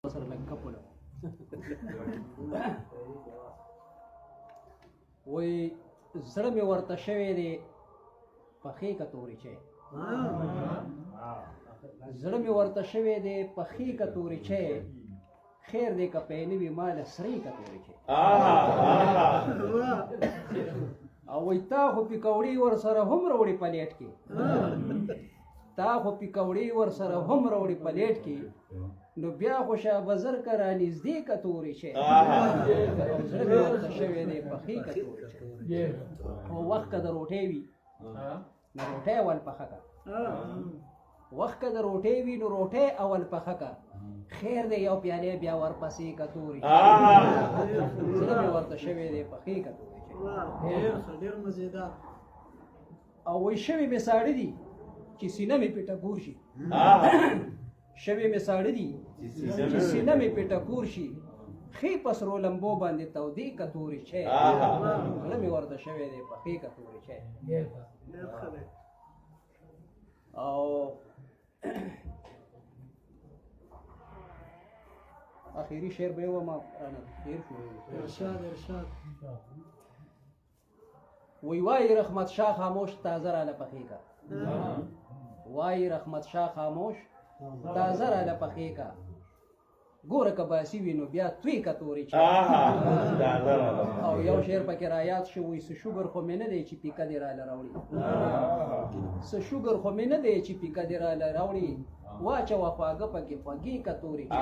سره لږ کپړه وای زړه مې ورته شوی دی پخې کتوري چې زړه مې ورته شوی دی پخې کتوري چې خیر دې که پهلې وي مال سرې کتوري چې او وای تا خو پکوړې ورسره هم راوړې پلیټ کې تا خو پکوړې ورسره هم راوړې پلیټ کې نو بیا خو شاه بزر که رانږدې کتورې چې زړه مې ورته شوی دی پخې کتورې چې خو وخت که د روټۍ وي نو روټۍ اول پخه که وخت که د روټۍ وي نو روټۍ اول پخه که خیر دی یو پیالې بیا ورپسې کتورې زړه مې ورته شوی دی پخې کتورې چې ډېر مزیدار او وایي شوي مې ساړه دي چې سینه مې پې ټکور شي شوي مې ساړه دي چې سینه مې پې ټکور شي ښې په سرو لمبو باندې تودې کتورې چې زړه مې ورته شوی دی پخې کتورې چې او آخري شعر به یې وما رانه تېر شو ارشاد وی وای رحمت شاه خاموش تازه راله پخې کا وای رحمت شاه خاموش تازه راله پخې کا ګوره که باسي وي نو بیا توی کتورې چې او یو شعر پکې رایاد شو وایي څه شوګر خو مې نه دی چې پیکه دې راله راوړي څه شوګر خو مې نه دی چې پیکه دې راله راوړي واچوه خواږه پکې خوږې کتورې چې